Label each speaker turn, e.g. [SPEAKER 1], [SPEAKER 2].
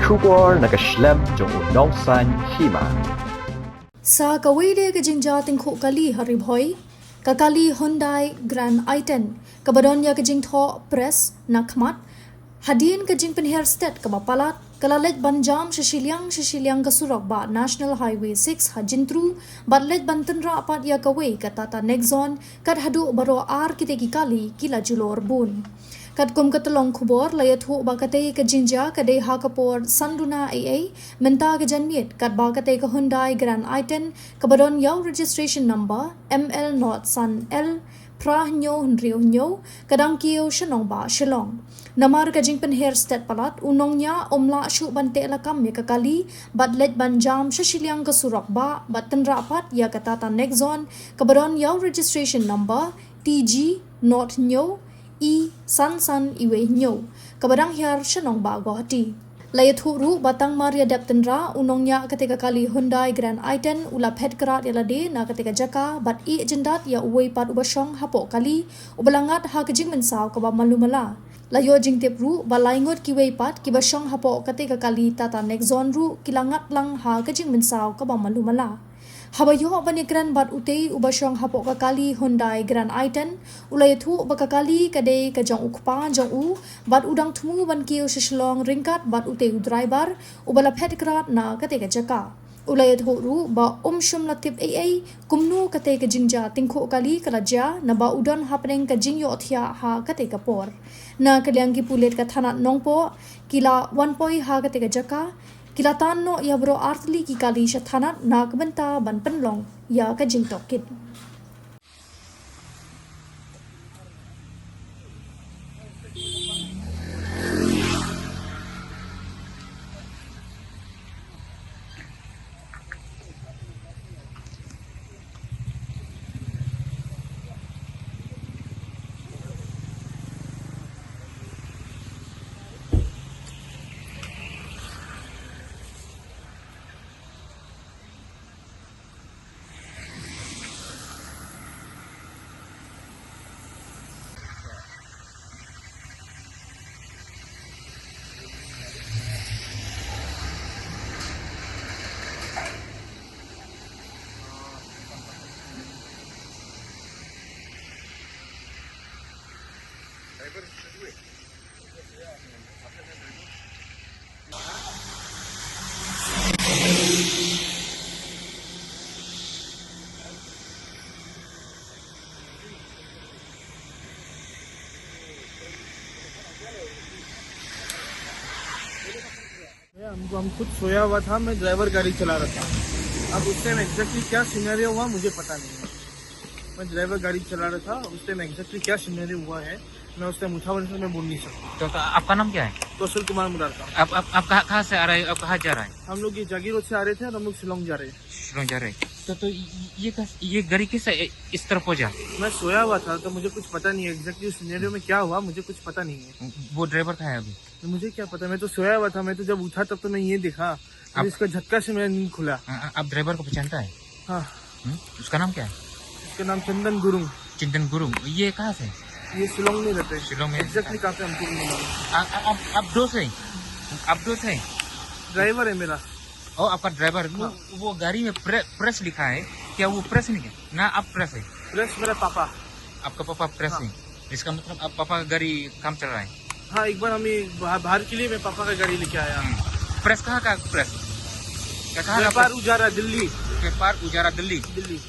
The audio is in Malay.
[SPEAKER 1] Shukor nakaslem jong unongsan Hima.
[SPEAKER 2] Sa kawede ke jingja tingkuk kali hari boy, kakali Hyundai Grand I10, kabadonya ke jingtho press nakmat, Hadien ke Jingpynher Sted kabapalat, kalalet banjam Shilliang ke Surok ba National Highway 6 hajintru, batlet ban Tynrah apat ya kawe ke Tata Nexon, kad hadu baro ar kiteki kali kila julor bun. Kad kum ketelong kubor layat hu ba kate ke jingja kadai ha kapor sanduna AA menta ke janmiet kad ba kate ke Hyundai Grand I10 kabadon yaw registration number ML not san L prah nyo nyo kadang kiyo shanong ba Shilliang. Namar ke Jingpynher Sted palat unongnya omla syu bante lakam ya kekali batlet banjam Shilliang ke Surok ba bat Tynrah apat ya ke Tata Nexon kabadon yaw registration number TG not nyo I san iwe nyo kabadang hiar shanong ba Guwahati. Layat huru batang Maria dap Tynrah unongnya ketika kali Hyundai Grand I10 ula pet kerat yalade na ketika jaka bat I jendat ya uwe pat ubasong hapok kali ubalangat ha kejing mensau kaba malumala. Layo jing tip ru balaingot kiwe pat kibasong hapok ketika kali Tata Nexon ru kilangat lang ha kejing mensau kaba malumala. Habayo banigran bat utei ubasong hapok kakali Hyundai Grand I10 ulayatu bakakali kadai kajang ukpa jang u bat udang tumu ban kiyo Shilliang ringkat bat utei driver ubala pedkrat na ketika jaka ulayatu ru ba shum latip AA kumnu ketika jingja tingko kali kalaja na ba udan happening kajing yo thia ha ketika por na kaliang ki pulet ka thanat nongpo kila 1 poi ha ketika jaka kilatan no ya bro artli ki kali shathanat nak benta ban penlong ya ka jingtok kit.
[SPEAKER 3] हम खुद सोया हुआ था, मैं ड्राइवर गाड़ी चला रहा था। अब उस टाइम एग्जैक्टली क्या सिनेरियो हुआ मुझे पता नहीं है। मैं ड्राइवर गाड़ी चला रहा था, उस टाइम एग्जैक्टली क्या सिनेरियो हुआ है मैं उस टाइम उठा से मैं बोल नहीं सकता।
[SPEAKER 4] तो आपका नाम क्या है?
[SPEAKER 3] कौशल कुमार मुरार का।
[SPEAKER 4] आप कहाँ से आ रहे हैं? आप कहाँ जा रहे हैं?
[SPEAKER 3] हम लोग ये जागीर रोड से आ रहे थे और हम लोग शिलोंग जा रहे हैं।
[SPEAKER 4] शिलोंग जा रहे हैं। तो ये गाड़ी कैसे इस तरफ हो जा?
[SPEAKER 3] मैं सोया हुआ था तो मुझे कुछ पता नहीं है एग्जैक्टली सिनेरियो में क्या हुआ, मुझे कुछ पता नहीं है।
[SPEAKER 4] वो ड्राइवर कहाँ है अभी?
[SPEAKER 3] तो मुझे क्या पता, मैं तो सोया हुआ था। मैं तो जब उठा तब तो मैं ये देखा इसका झटका से मेरा नींद खुला।
[SPEAKER 4] आप ड्राइवर को पहचानता है?
[SPEAKER 3] हाँ।
[SPEAKER 4] उसका नाम क्या है?
[SPEAKER 3] उसका नाम चंदन गुरुंग।
[SPEAKER 4] चिंतन गुरु। ये कहाँ से?
[SPEAKER 3] ये शिलोंग में रहते हैं।
[SPEAKER 4] शिलोंग में
[SPEAKER 3] एग्जैक्टली कहाँ पे हमको नहीं मालूम।
[SPEAKER 4] आप दोस्त है?
[SPEAKER 3] ड्राइवर है मेरा।
[SPEAKER 4] ओ आपका ड्राइवर। वो गाड़ी में प्रेस लिखा है क्या? वो प्रेस नहीं है ना, आप प्रेस है?
[SPEAKER 3] प्रेस मेरा पापा।
[SPEAKER 4] आपका पापा प्रेस है? इसका मतलब आप पापा का गाड़ी काम चल रहा है?
[SPEAKER 3] हाँ, एक बार हमें बाहर के लिए मैं पापा का गाड़ी लेके आया।
[SPEAKER 4] प्रेस कहाँ का प्रेस?
[SPEAKER 3] व्यापार उजारा दिल्ली।
[SPEAKER 4] व्यापार उजारा दिल्ली।
[SPEAKER 3] दिल्ली।